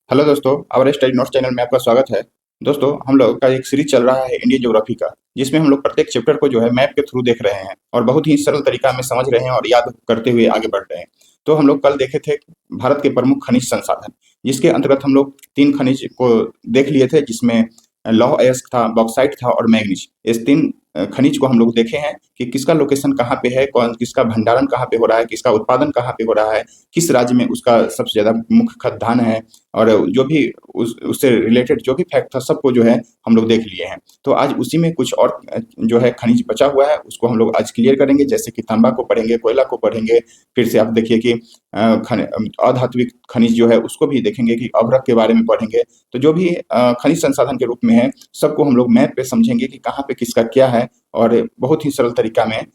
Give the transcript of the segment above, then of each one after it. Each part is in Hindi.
हेलो दोस्तों, आवर स्टडी नोट्स चैनल में आपका स्वागत है। दोस्तों, हम लोग का एक सीरीज चल रहा है इंडियन ज्योग्राफी का, जिसमें हम लोग प्रत्येक चैप्टर को जो है मैप के थ्रू देख रहे हैं और बहुत ही सरल तरीका में समझ रहे हैं और याद करते हुए आगे बढ़ रहे हैं। तो हम लोग कल देखे थे भारत के प्रमुख खनिज संसाधन, जिसके अंतर्गत हम लोग 3 खनिज को देख लिए थे, जिसमें लौह अयस्क था, बॉक्साइट था और मैंगनीज। इस 3 खनिज को हम लोग देखे हैं कि किसका लोकेशन कहाँ पे है, कौन किसका भंडारण कहाँ पे हो रहा है, किसका उत्पादन कहाँ पे हो रहा है, किस राज्य में उसका सबसे ज़्यादा मुख्य खाद्यान्न है, और जो भी उससे रिलेटेड जो भी फैक्ट था सबको जो है हम लोग देख लिए हैं। तो आज उसी में कुछ और जो है खनिज बचा हुआ है, उसको हम लोग आज क्लियर करेंगे। जैसे कि तांबा को पढ़ेंगे, कोयला को पढ़ेंगे, फिर से आप देखिए कि अधात्विक खनिज जो है उसको भी देखेंगे, कि अभ्रक के बारे में पढ़ेंगे। तो जो भी खनिज संसाधन के रूप में है, सबको हम लोग मैप पे समझेंगे कि कहाँ पे किसका क्या है, और बहुत ही सरल तरीका में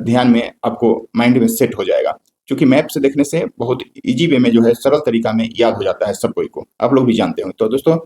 ध्यान में आपको माइंड में सेट हो जाएगा। क्योंकि मैप से देखने से बहुत इजी वे में जो है सरल तरीका में याद हो जाता है सब कोई को, आप लोग भी जानते हो। तो दोस्तों,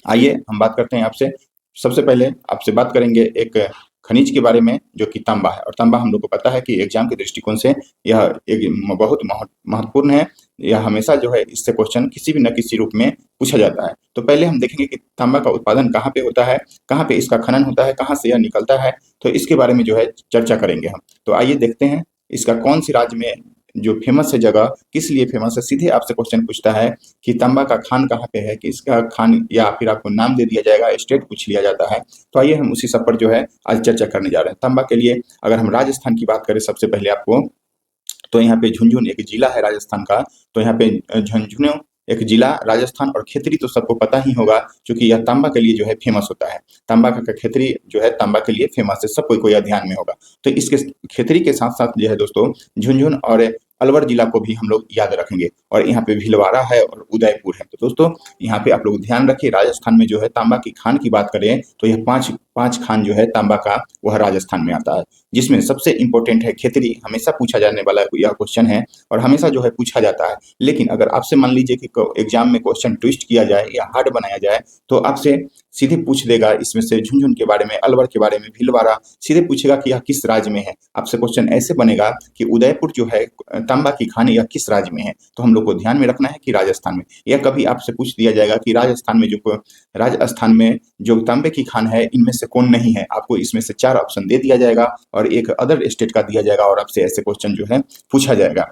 आइए हम बात करते हैं आपसे। सबसे पहले आपसे बात करेंगे एक खनिज के बारे में, जो कि तांबा है। और तांबा हम लोग को पता है कि एग्जाम के दृष्टिकोण से यह एक बहुत महत्वपूर्ण है। यह हमेशा जो है इससे क्वेश्चन किसी भी न किसी रूप में पूछा जाता है। तो पहले हम देखेंगे कि तांबा का उत्पादन कहाँ पे होता है, कहाँ पे इसका खनन होता है, कहाँ से यह निकलता है। तो इसके बारे में जो है चर्चा करेंगे हम। तो आइए देखते हैं इसका कौन सी राज्य में जो फेमस है, जगह किस लिए फेमस है। सीधे आपसे क्वेश्चन पूछता है कि तांबा का खान कहाँ पे है, कि इसका खान, या फिर आपको नाम दे दिया जाएगा, स्टेट पूछ लिया जाता है। तो आइए हम उसी सब पर जो है आज चर्चा करने जा रहे हैं। तांबा के लिए अगर हम राजस्थान की बात करें सबसे पहले आपको, तो यहाँ पे झुंझुनू एक जिला है राजस्थान का। तो यहाँ पे झुंझुनू एक जिला राजस्थान, और खेतरी तो सबको पता ही होगा, क्योंकि यह तांबा के लिए जो है फेमस होता है। तांबा का खेतरी जो है तांबा के लिए फेमस है, सब कोई को यह ध्यान में होगा। तो इसके खेतरी के साथ साथ जो है दोस्तों, झुंझुनू और अलवर जिला को भी हम लोग याद रखेंगे। और यहाँ पे भीलवाड़ा है और उदयपुर है। तो दोस्तों, यहाँ पे आप लोग ध्यान रखिए, राजस्थान में जो है तांबा की खान की बात करें तो यह पांच पांच खान जो है तांबा का, वह राजस्थान में आता है। जिसमें सबसे इंपॉर्टेंट है खेतरी। हमेशा पूछा जाने वाला यह क्वेश्चन है, और हमेशा जो है पूछा जाता है। लेकिन अगर आपसे मान लीजिए कि एग्जाम में क्वेश्चन ट्विस्ट किया जाए या हार्ड बनाया जाए, तो आपसे सीधे पूछ देगा इसमें से झुंझुनू के बारे में, अलवर के बारे में, भीलवाड़ा, सीधे पूछेगा कि यह किस राज्य में है। आपसे क्वेश्चन ऐसे बनेगा कि उदयपुर जो है तांबा की खान, यह किस राज्य में है। तो हम लोग को ध्यान में रखना है कि राजस्थान में। या कभी आपसे पूछ दिया जाएगा कि राजस्थान में जो तांबे की खान है, इनमें से कौन नहीं है। आपको इसमें से 4 ऑप्शन दे दिया जाएगा और एक अदर स्टेट का दिया जाएगा, और आपसे ऐसे क्वेश्चन जो है पूछा जाएगा।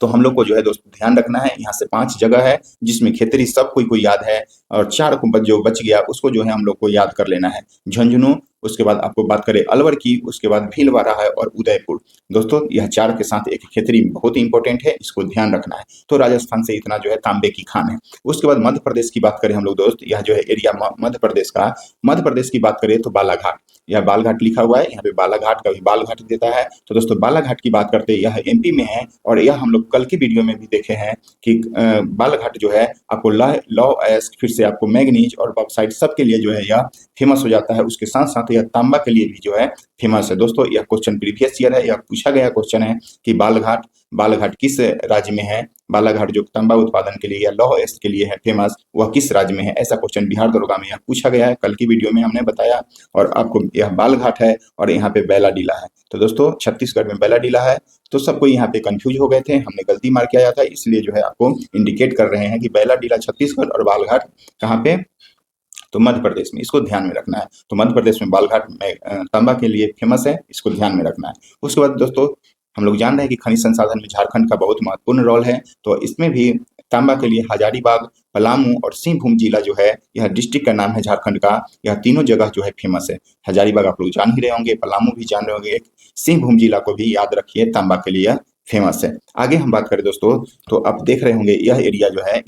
तो हम लोग को जो है दोस्तों ध्यान रखना है, यहाँ से 5 जगह है जिसमें खेतरी सब कोई को याद है, और 4 को जो बच गया उसको जो है हम लोग को याद कर लेना है। झुंझुनू, उसके बाद आपको बात करें अलवर की, उसके बाद भीलवाड़ा है और उदयपुर। दोस्तों, यह 4 के साथ एक खेतरी बहुत ही इंपॉर्टेंट है, इसको ध्यान रखना है। तो राजस्थान से इतना जो है तांबे की खान है। उसके बाद मध्य प्रदेश की बात करें हम लोग दोस्त, यह जो है एरिया मध्य प्रदेश का, मध्य प्रदेश की बात करें तो बालाघाट, यह बालघाट लिखा हुआ है, यहाँ पे बालाघाट का भी बालघाट देता है। तो दोस्तों, बालाघाट की बात करते हैं, यह एमपी में है। और यह हम लोग कल की वीडियो में भी देखे हैं कि बालाघाट जो है आपको लौह अयस्क, फिर से आपको मैग्नीज और बॉक्साइट सबके लिए जो है यह फेमस हो जाता है। उसके साथ साथ यह तांबा के लिए भी जो है फेमस है। दोस्तों, यह क्वेश्चन प्रीवियस ईयर है, यह पूछा गया क्वेश्चन है कि बालाघाट बालाघाट किस राज्य में है। बालाघाट जो तांबा उत्पादन के लिए या लौह अयस्क के लिए है फेमस, वह किस राज्य में है। ऐसा क्वेश्चन बिहार दरोगा में यह पूछा गया है, कल की वीडियो में हमने बताया। और आपको यह बालघाट है और यहाँ पे बैलाडीला है। तो दोस्तों, छत्तीसगढ़ में बैलाडीला है। तो सबको यहाँ पे कंफ्यूज हो गए थे, हमने गलती मार के आया था, इसलिए जो है आपको इंडिकेट कर रहे हैं कि बैलाडीला छत्तीसगढ़ और बालघाट कहाँ पे, तो मध्य प्रदेश में। इसको ध्यान में रखना है। तो मध्य प्रदेश में बालघाट में तांबा के लिए फेमस है, इसको ध्यान में रखना है। उसके बाद दोस्तों, हम लोग जान रहे हैं कि खनिज संसाधन में झारखंड का बहुत महत्वपूर्ण रोल है। तो इसमें भी तांबा के लिए हजारीबाग, पलामू और सिंहभूम जिला जो है, यह डिस्ट्रिक्ट का नाम है झारखंड का। यह तीनों जगह जो है फेमस है। हजारीबाग आप लोग जान ही रहे होंगे, पलामू भी जान रहे होंगे, सिंहभूम जिला को भी याद रखिए, तांबा के लिए फेमस है। आगे हम बात करें दोस्तों, तो आप देख रहे होंगे यह एरिया जो है,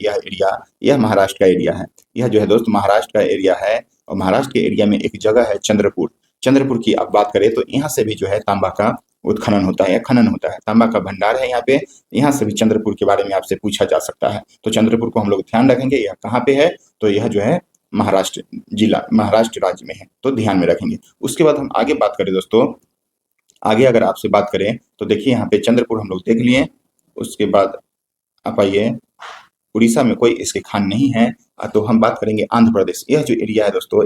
यह महाराष्ट्र का एरिया है। यह जो है दोस्त महाराष्ट्र का एरिया है, और महाराष्ट्र के एरिया में एक जगह है चंद्रपुर। चंद्रपुर की आप बात करें तो यहाँ से भी जो है तांबा का उत्खनन होता है या खनन होता है, तांबा का भंडार है यहाँ पे। यहाँ से भी चंद्रपुर के बारे में आपसे पूछा जा सकता है। तो चंद्रपुर को हम लोग ध्यान रखेंगे, यह कहाँ पे है, तो यह जो है महाराष्ट्र जिला, महाराष्ट्र राज्य में है। तो ध्यान में रखेंगे। उसके बाद हम आगे बात करें दोस्तों, आगे अगर आपसे बात करें तो देखिए यहाँ पे चंद्रपुर हम लोग देख लिए। उसके बाद आप आइए, उड़ीसा में कोई इसके खान नहीं है। तो हम बात करेंगे आंध्र प्रदेश। यह जो एरिया है दोस्तों,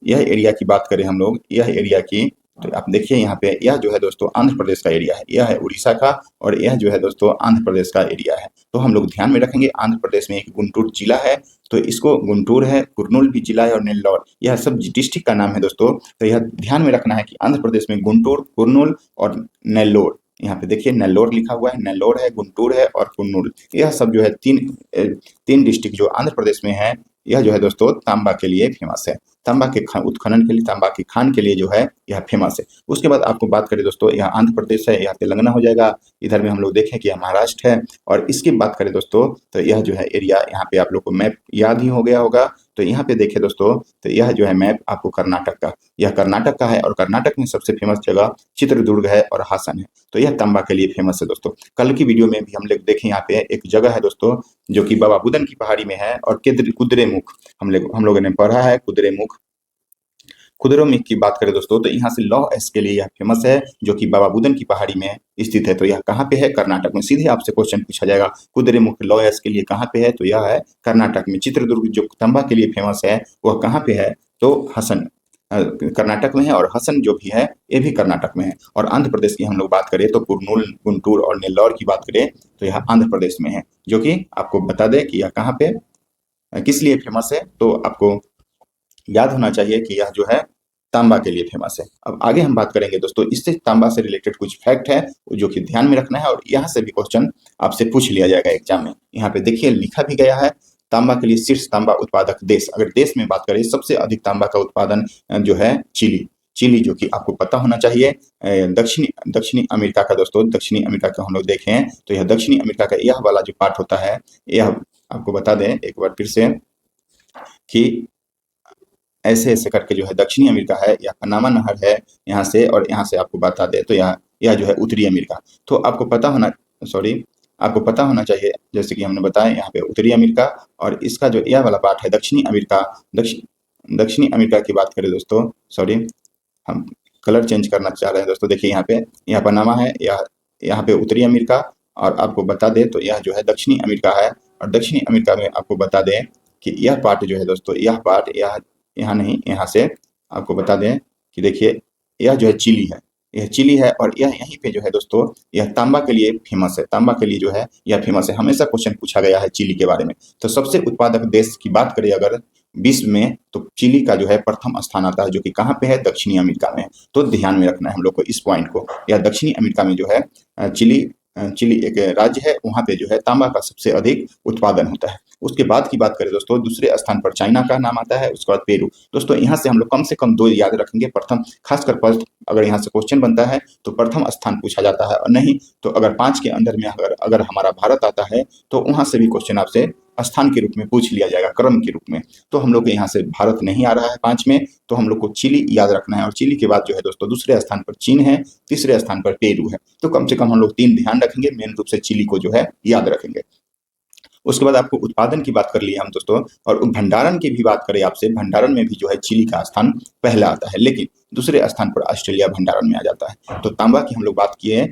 यह एरिया की बात करें हम लोग, यह एरिया की तो आप देखिए यहाँ पे यह जो है दोस्तों आंध्र प्रदेश का एरिया है, यह है उड़ीसा का और यह जो है दोस्तों आंध्र प्रदेश का एरिया है। तो हम लोग ध्यान में रखेंगे आंध्र प्रदेश में एक गुंटूर जिला है, तो इसको गुंटूर है, कुर्नूल भी जिला है और नेल्लौर, यह सब डिस्ट्रिक्ट का नाम है दोस्तों। तो यह ध्यान में रखना है कि आंध्र प्रदेश में गुंटूर, कुर्नूल और नेल्लौर, यहाँ पे देखिए नेल्लौर लिखा हुआ है, नेल्लौर है, गुंटूर है और कुर्नूल, यह सब जो है तीन डिस्ट्रिक्ट जो आंध्र प्रदेश में है, यह जो है दोस्तों तांबा के लिए फेमस है। तांबा के उत्खनन के लिए, तांबा की खान के लिए जो है यह फेमस है। उसके बाद आपको बात करें दोस्तों, यह आंध्र प्रदेश है, यह तेलंगाना हो जाएगा। इधर में हम लोग देखें कि यह महाराष्ट्र है। और इसकी बात करें दोस्तों तो यह जो है एरिया, यहाँ पे आप लोग को मैप याद ही हो गया होगा। तो यहाँ पे देखिए दोस्तों, तो यह जो है मैप आपको कर्नाटक का, यह कर्नाटक का है और कर्नाटक में सबसे फेमस जगह चित्रदुर्ग है और हासन है। तो यह तांबा के लिए फेमस है दोस्तों। कल की वीडियो में भी हम लोग देखें, यहाँ पे एक जगह है दोस्तों जो कि बाबा बुदन की पहाड़ी में है और कुद्रेमुख, हम लोगों ने पढ़ा है कुद्रेमुख। कुद्रेमुख की बात करें दोस्तों तो यहाँ से लौह अयस्क के लिए यह फेमस है, जो कि बाबा बुदन की पहाड़ी में स्थित है। तो यह कहाँ पे है? कर्नाटक में। सीधे आपसे क्वेश्चन पूछा जाएगा कुद्रेमुख लौह अयस्क के लिए कहाँ पे है, तो यह है कर्नाटक में। चित्रदुर्ग जो तांबा के लिए फेमस है वह कहाँ पे है, तो हसन कर्नाटक में है और हसन जो भी है ये भी कर्नाटक में है। और आंध्र प्रदेश की हम लोग बात करें तो कुर्नूल, गुंटूर और नेल्लौर की बात करें तो यह आंध्र प्रदेश में है, जो कि आपको बता दें कि यह कहाँ पे किस लिए फेमस है। तो आपको याद होना चाहिए कि यह जो है तांबा के लिए फेमस है। अब आगे हम बात करेंगे दोस्तों, इससे तांबा से रिलेटेड कुछ फैक्ट है जो कि ध्यान में रखना है और यहाँ से भी क्वेश्चन आपसे पूछ लिया जाएगा एग्जाम में। यहाँ पे देखिए लिखा भी गया है, तांबा के लिए शीर्ष तांबा उत्पादक देश। अगर देश में बात करें सबसे अधिक तांबा का उत्पादन जो है चिली, जो कि आपको पता होना चाहिए। दक्षिणी अमेरिका का दोस्तों, दक्षिणी अमेरिका का हम लोग देखें तो यह दक्षिणी अमेरिका का यह वाला जो पार्ट होता है, यह आपको बता दें एक बार फिर से कि ऐसे ऐसे करके जो है दक्षिणी अमेरिका है, या पनामा नहर है यहाँ से, और यहाँ से आपको बता दे तो यह जो है उत्तरी अमेरिका। तो आपको पता होना चाहिए, जैसे कि हमने बताया यहाँ पे उत्तरी अमेरिका, और इसका जो यह वाला पार्ट है दक्षिणी अमेरिका। दक्षिणी अमेरिका की बात करें दोस्तों, हम कलर चेंज करना चाह रहे हैं दोस्तों। देखिए यहाँ पे यह पनामा है, यहाँ पे उत्तरी अमेरिका, और आपको बता दें तो यह जो है दक्षिणी अमेरिका है। और दक्षिणी अमेरिका में आपको बता दें कि यह पार्ट जो है दोस्तों, यह पार्ट यहाँ नहीं, यहाँ से आपको बता दें कि देखिए यह जो है चिली है, यह चिली है, और यह यहीं पे जो है दोस्तों यह तांबा के लिए फेमस है। तांबा के लिए जो है यह फेमस है। हमेशा क्वेश्चन पूछा गया है चिली के बारे में। तो सबसे उत्पादक देश की बात करें अगर विश्व में, तो चिली का जो है प्रथम स्थान आता है, जो कि कहाँ पे है? दक्षिणी अमेरिका में। तो ध्यान में रखना है हम लोग को इस पॉइंट को। यह दक्षिणी अमेरिका में जो है चिली एक राज्य है, वहाँ पे जो है तांबा का सबसे अधिक उत्पादन होता है। उसके बाद की बात करें दोस्तों, दूसरे स्थान पर चाइना का नाम आता है, उसके बाद पेरू। दोस्तों यहाँ से हम लोग कम से कम 2 याद रखेंगे। प्रथम, खासकर अगर यहाँ से क्वेश्चन बनता है तो प्रथम स्थान पूछा जाता है, और नहीं तो अगर 5 के अंदर में अगर हमारा भारत आता है तो वहाँ से भी क्वेश्चन आपसे स्थान के रूप में पूछ लिया जाएगा, क्रम के रूप में। तो हम लोग के यहाँ से भारत नहीं आ रहा है 5 में, तो हम लोग को चिली याद रखना है। और चिली के बाद जो है दोस्तों दूसरे स्थान पर चीन है, तीसरे स्थान पर पेरू है। तो कम से कम हम लोग 3 ध्यान रखेंगे, मेन रूप से चिली को जो है याद रखेंगे। उसके बाद आपको उत्पादन की बात कर ली हम दोस्तों, और भंडारण की भी बात करें आपसे, भंडारण में भी जो है चिली का स्थान पहला आता है, लेकिन दूसरे स्थान पर ऑस्ट्रेलिया भंडारण में आ जाता है। तो तांबा की हम लोग बात किए,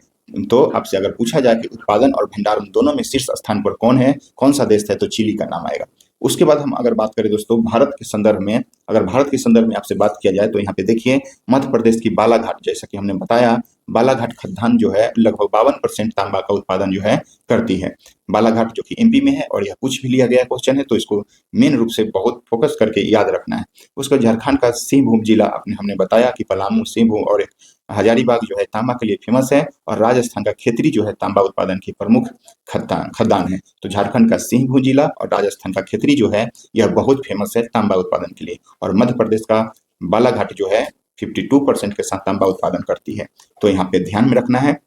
तो आपसे अगर पूछा जाए कि उत्पादन और भंडारण दोनों में शीर्ष स्थान पर कौन है, कौन सा देश है, तो चिली का नाम आएगा। उसके बाद हम अगर बात करें दोस्तों भारत के संदर्भ में, अगर भारत के संदर्भ में आपसे बात किया जाए तो यहाँ पे देखिए मध्य प्रदेश की बालाघाट, जैसा कि हमने बताया, बालाघाट खदान जो है लगभग 52% तांबा का उत्पादन जो है करती है। बालाघाट जो कि एमपी में है, और यह पूछ भी लिया गया क्वेश्चन है, तो इसको मेन रूप से बहुत फोकस करके याद रखना है। उसका झारखंड का सिंहभूम जिला हमने बताया कि पलामू, सिंहभूम और हजारीबाग जो है तांबा के लिए फेमस है, और राजस्थान का खेतरी जो है तांबा उत्पादन की प्रमुख खदान है। तो झारखंड का सिंहभूम जिला और राजस्थान का खेतरी जो है यह बहुत फेमस है तांबा उत्पादन के लिए। और मध्य प्रदेश का बालाघाट जो है 52% के साथ तांबा उत्पादन करती है। तो यहाँ पे ध्यान में रखना है।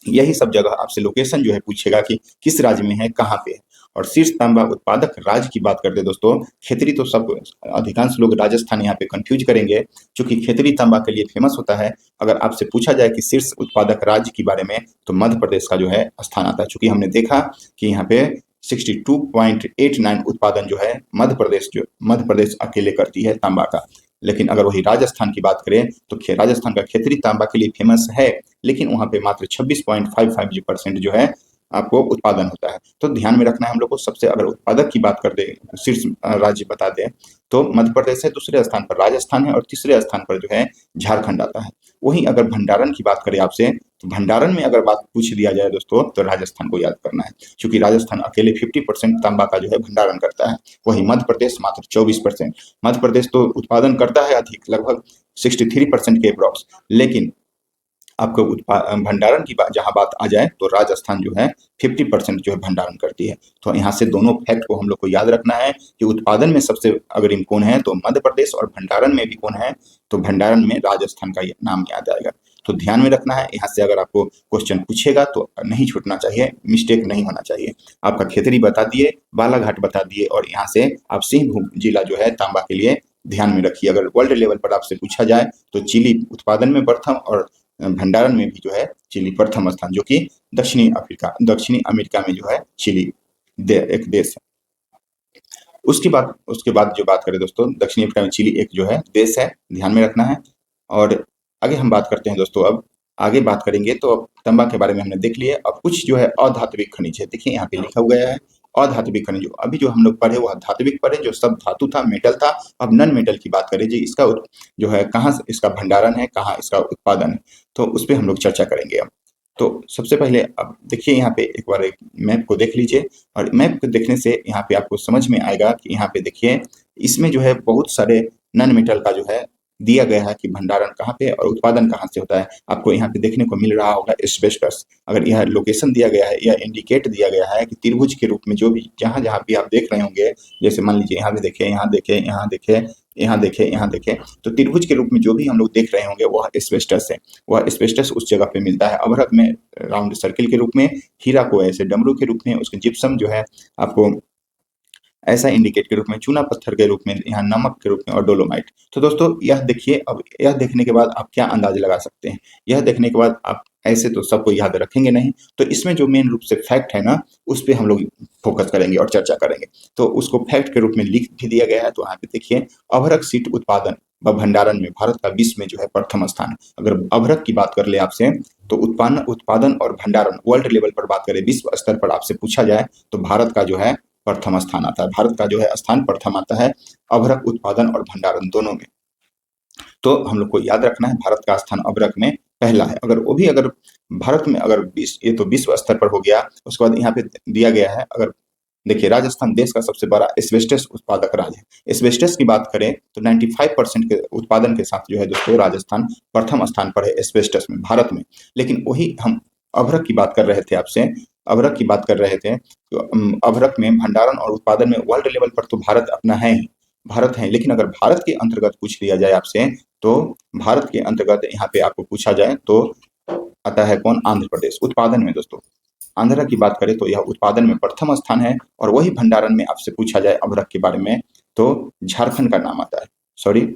यही सब जगह आपसे लोकेशन जो है पूछेगा कि किस राज्य में है, कहाँ पे है। और शीर्ष तांबा उत्पादक राज्य की बात करते दोस्तों, खेतरी तो सब अधिकांश लोग राजस्थान यहाँ पे कंफ्यूज करेंगे, क्योंकि खेतरी तांबा के लिए फेमस होता है। अगर आपसे पूछा जाए कि शीर्ष उत्पादक राज्य के बारे में, तो मध्य प्रदेश का जो है स्थान आता है, चूंकि हमने देखा कि यहाँ पे 62.89 उत्पादन जो है मध्य प्रदेश अकेले करती है तांबा का। लेकिन अगर वही राजस्थान की बात करें तो राजस्थान का खेतरी तांबा के लिए फेमस है, लेकिन वहां पे मात्र 26.55% जो है आपको उत्पादन होता है। तो ध्यान में रखना है हम लोग को। सबसे अगर उत्पादक की बात कर दे, शीर्ष राज्य बता दें, तो मध्य प्रदेश है, दूसरे स्थान पर राजस्थान है और तीसरे स्थान पर जो है झारखंड आता है। वहीं अगर भंडारण की बात करें आपसे, तो भंडारण में अगर बात पूछ दिया जाए दोस्तों, तो राजस्थान को याद करना है, क्योंकि राजस्थान अकेले 50% तांबा का जो है भंडारण करता है। वहीं मध्य प्रदेश मात्र 24%। मध्य प्रदेश तो उत्पादन करता है अधिक, लगभग 63% के अप्रॉक्स, लेकिन आपको भंडारण की बात जहां बात आ जाए, तो राजस्थान जो है 50% जो है भंडारण करती है। तो यहाँ से दोनों फैक्ट को हम लोग को याद रखना है कि उत्पादन में सबसे अग्रिम कौन है, तो मध्य प्रदेश, और भंडारण में भी कौन है, तो भंडारण में राजस्थान का नाम याद आएगा। तो ध्यान में रखना है। यहाँ से अगर आपको क्वेश्चन पूछेगा तो नहीं छूटना चाहिए, मिस्टेक नहीं होना चाहिए। आपका खेतरी बता दिए, बालाघाट बता दिए, और यहाँ से आप सिंहभूम जिला जो है तांबा के लिए ध्यान में रखिए। अगर वर्ल्ड लेवल पर आपसे पूछा जाए, तो चिली उत्पादन में प्रथम और भंडारण में भी जो है चिली प्रथम स्थान, जो कि दक्षिणी अमेरिका में जो है चिली एक देश है। उसके बाद जो बात करें दोस्तों, दक्षिणी अफ्रीका में चिली एक जो है देश है, ध्यान में रखना है। और आगे हम बात करते हैं दोस्तों। अब आगे बात करेंगे तो अब तांबा के बारे में हमने देख लिया। अब कुछ जो है अधात्विक खनिज है, देखिए यहाँ पे लिखा हुआ है अधात्विक खनिज। अभी जो हम लोग पढ़े वो धात्विक पढ़े, जो सब धातु था, मेटल था। अब नॉन मेटल की बात करें जी, इसका जो है कहाँ इसका भंडारण है, कहाँ इसका उत्पादन है, तो उस पर हम लोग चर्चा करेंगे। अब तो सबसे पहले अब देखिए यहाँ पे एक बार एक मैप को देख लीजिए, और मैप को देखने से यहाँ पे आपको समझ में आएगा कि यहाँ पे देखिए इसमें जो है बहुत सारे नॉन मेटल का जो है दिया गया है कि भंडारण कहाँ पे और उत्पादन कहाँ से होता है। आपको यहाँ पे देखने को मिल रहा होगा एस्बेस्टस। अगर यह लोकेशन दिया गया है या इंडिकेट दिया गया है कि त्रिभुज के रूप में जो भी जहाँ जहाँ भी आप देख रहे होंगे, जैसे मान लीजिए यहाँ पे देखें, यहाँ देखें, यहाँ देखें, यहाँ देखें, यहाँ देखें, तो त्रिभुज के रूप में जो भी हम लोग देख रहे होंगे वह एस्बेस्टस है। वह एस्बेस्टस उस जगह पे मिलता है। अभ्रक में राउंड सर्किल के रूप में, हीरा को ऐसे डमरू के रूप में, उसके जिप्सम जो है आपको ऐसा इंडिकेट के रूप में, चूना पत्थर के रूप में, यहाँ नमक के रूप में, और डोलोमाइट। तो दोस्तों यह देखिए, अब यह देखने के बाद आप क्या अंदाज लगा सकते हैं। यह देखने के बाद आप ऐसे तो सबको याद रखेंगे नहीं, तो इसमें जो मेन रूप से फैक्ट है ना, उस पर हम लोग फोकस करेंगे और चर्चा करेंगे। तो उसको फैक्ट के रूप में लिख भी दिया गया है। तो यहाँ पे देखिए, अभ्रक सीट उत्पादन व भंडारण में भारत का विश्व में जो है प्रथम स्थान है। अगर अभ्रक की बात कर ले आपसे, तो उत्पादन और भंडारण वर्ल्ड लेवल पर बात करें, विश्व स्तर पर आपसे पूछा जाए, तो भारत का जो है प्रथम स्थान आता है। भारत का जो है स्थान प्रथम आता है अभ्रक उत्पादन और भंडारण दोनों में। तो हम लोग को याद रखना है, भारत का स्थान अभ्रक में पहला है। अगर वो भी अगर भारत में अगर ये तो विश्व स्तर पर हो गया। उसके बाद यहाँ पे दिया गया है, अगर देखिए राजस्थान देश का सबसे बड़ा एस्बेस्टस उत्पादक राज्य है। एस्बेस्टस की बात करें तो 95% के उत्पादन के साथ जो है दोस्तों राजस्थान प्रथम स्थान पर है एस्बेस्टस में, भारत में। लेकिन वही हम अभ्रक की बात कर रहे थे आपसे, अभ्रक की बात कर रहे थे, तो अभ्रक में भंडारण और उत्पादन में वर्ल्ड लेवल पर तो भारत अपना है ही, भारत है। लेकिन अगर भारत के अंतर्गत पूछ लिया जाए आपसे, तो भारत के अंतर्गत यहाँ पे आपको पूछा जाए तो आता है कौन, आंध्र प्रदेश। उत्पादन में दोस्तों आंध्र की बात करें तो यह उत्पादन में प्रथम स्थान है। और वही भंडारण में आपसे पूछा जाए अभ्रक के बारे में, तो झारखंड का नाम आता है। सॉरी,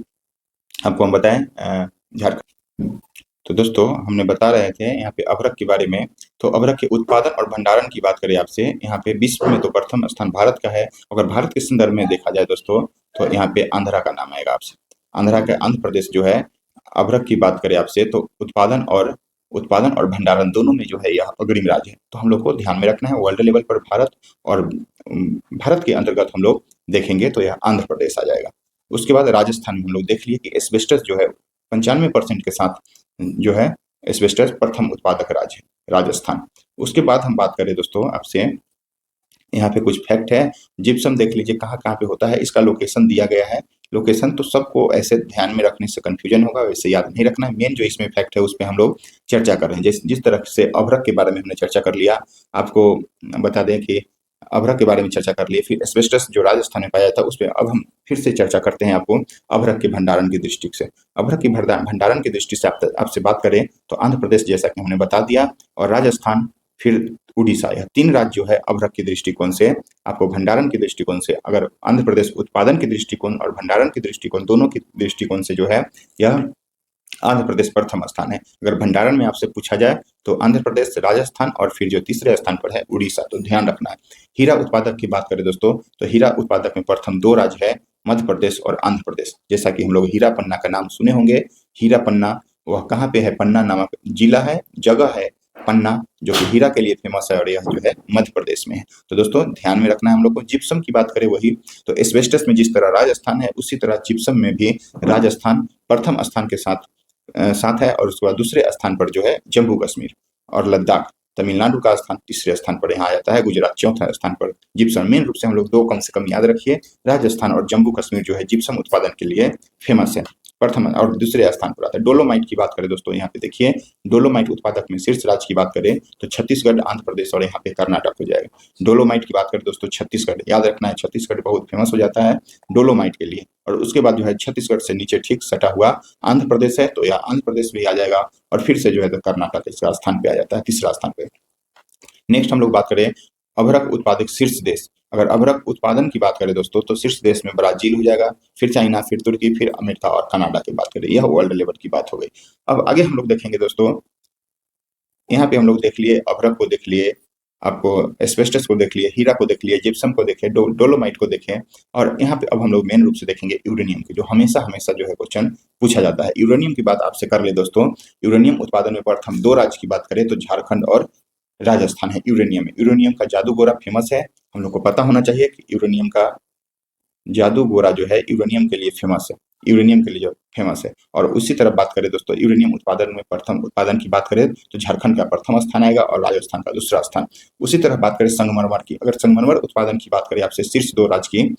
आपको हम बताएं झारखंड। तो दोस्तों हमने बता रहे थे यहाँ पे अभ्रक के बारे में। तो अभ्रक के उत्पादन और भंडारण की बात करें आपसे, यहाँ पे विश्व में तो प्रथम स्थान भारत का है। अगर भारत के संदर्भ में देखा जाए दोस्तों, तो यहाँ पे आंध्रा का नाम आएगा आपसे। आंध्रा का आंध्र प्रदेश जो है, अभ्रक की बात करें आपसे, तो उत्पादन और भंडारण दोनों में जो है यह अग्रिम राज्य है। तो हम लोग को ध्यान में रखना है, वर्ल्ड लेवल पर भारत, और भारत के अंतर्गत हम लोग देखेंगे तो यह आंध्र प्रदेश आ जाएगा। उसके बाद राजस्थान में हम लोग देख लिए कि एस्बेस्टस जो है 95% के साथ जो है एस्बेस्टस प्रथम उत्पादक राज्य है राजस्थान। उसके बाद हम बात करें दोस्तों आपसे, यहाँ पे कुछ फैक्ट है। जिप्सम देख लीजिए कहाँ कहाँ पे होता है, इसका लोकेशन दिया गया है। लोकेशन तो सबको ऐसे ध्यान में रखने से कंफ्यूजन होगा, वैसे याद नहीं रखना है। मेन जो इसमें फैक्ट है उस पर हम लोग चर्चा कर रहे हैं। जिस तरह से अभ्रक के बारे में हमने चर्चा कर लिया, आपको बता दें कि अभ्रक के बारे में चर्चा कर लिए, फिर एस्बेस्टस जो राजस्थान में पाया था उस पर अब हम फिर से चर्चा करते हैं आपको अभ्रक के भंडारण की दृष्टि से। अभ्रक के भंडारण की दृष्टि से आपसे बात करें तो आंध्र प्रदेश जैसा कि हमने बता दिया, और राजस्थान, फिर उड़ीसा, यह 3 राज्य जो है अभ्रक के दृष्टिकोण से, आपको भंडारण के दृष्टिकोण से, अगर आंध्र प्रदेश उत्पादन के दृष्टिकोण और भंडारण के दृष्टिकोण दोनों के दृष्टिकोण से जो है यह आंध्र प्रदेश प्रथम स्थान है। अगर भंडारण में आपसे पूछा जाए तो आंध्र प्रदेश, राजस्थान, और फिर जो तीसरे स्थान पर है उड़ीसा। तो ध्यान रखना है। हीरा उत्पादक की बात करें दोस्तों, तो हीरा उत्पादक में प्रथम 2 राज्य है, मध्य प्रदेश और आंध्र प्रदेश। जैसा कि हम लोग हीरा पन्ना का नाम सुने होंगे। हीरा पन्ना वह कहाँ पे है, पन्ना नामक जिला है, जगह है पन्ना जो कि हीरा के लिए फेमस है और यह जो है मध्य प्रदेश में है। तो दोस्तों ध्यान में रखना है हम लोग को। जिप्सम की बात करें वही, तो एस्बेस्टस में जिस तरह राजस्थान है उसी तरह जिप्सम में भी राजस्थान प्रथम स्थान के साथ है, और उसके बाद दूसरे स्थान पर जो है जम्मू कश्मीर और लद्दाख। तमिलनाडु का स्थान तीसरे स्थान पर यहाँ आ जाता है, गुजरात चौथा स्थान पर जिप्सम। मेन रूप से हम लोग दो कम से कम याद रखिए, राजस्थान और जम्मू कश्मीर जो है जिप्सम उत्पादन के लिए फेमस है, प्रथम और दूसरे स्थान पर आता है। डोलोमाइट की बात करें दोस्तों, यहाँ पे देखिए डोलोमाइट उत्पादक में शीर्ष राज्य की बात करें तो छत्तीसगढ़, आंध्र प्रदेश और यहाँ पे कर्नाटक हो जाएगा। डोलोमाइट की बात करें दोस्तों, छत्तीसगढ़ याद रखना है, छत्तीसगढ़ बहुत फेमस हो जाता है डोलोमाइट के लिए। और उसके बाद जो है छत्तीसगढ़ से नीचे ठीक सटा हुआ आंध्र प्रदेश है, तो यह आंध्र प्रदेश भी आ जाएगा, और फिर से जो है तो कर्नाटक इसका स्थान पे आ जाता है, तीसरा स्थान पे। नेक्स्ट हम लोग बात करें अभ्रक उत्पादक शीर्ष देश। अगर अभ्रक उत्पादन की बात करें दोस्तों तो शीर्ष देश में ब्राजील हो जाएगा, फिर चाइना, फिर तुर्की, फिर अमेरिका और कनाडा की बात करें। यह वर्ल्ड लेवल की बात हो गई। अब आगे हम लोग देखेंगे दोस्तों, यहाँ पे हम लोग देख लिए अभ्रक को, देख लिए आपको एस्बेस्टस को, देख लिए हीरा को, देख लिए जिप्सम को, देखे डोलोमाइट को देखें, और यहाँ पे अब हम लोग मेन रूप से देखेंगे यूरेनियम की, जो हमेशा हमेशा जो है क्वेश्चन पूछा जाता है। यूरेनियम की बात आपसे कर ले दोस्तों। यूरेनियम उत्पादन में प्रथम दो राज्य की बात करें तो झारखंड और राजस्थान है यूरेनियम में। यूरेनियम का जादूगोरा फेमस है, हम लोग को पता होना चाहिए कि यूरेनियम का जादूगोरा जो है यूरेनियम के लिए फेमस है, यूरेनियम के लिए जो फेमस है। और उसी तरह बात करें दोस्तों, यूरेनियम उत्पादन में प्रथम उत्पादन की बात करें तो झारखंड का प्रथम स्थान आएगा और राजस्थान का दूसरा स्थान। उसी तरह बात करें संगमरमर की, अगर संगमरमर उत्पादन की बात करें आपसे शीर्ष दो राज्य की,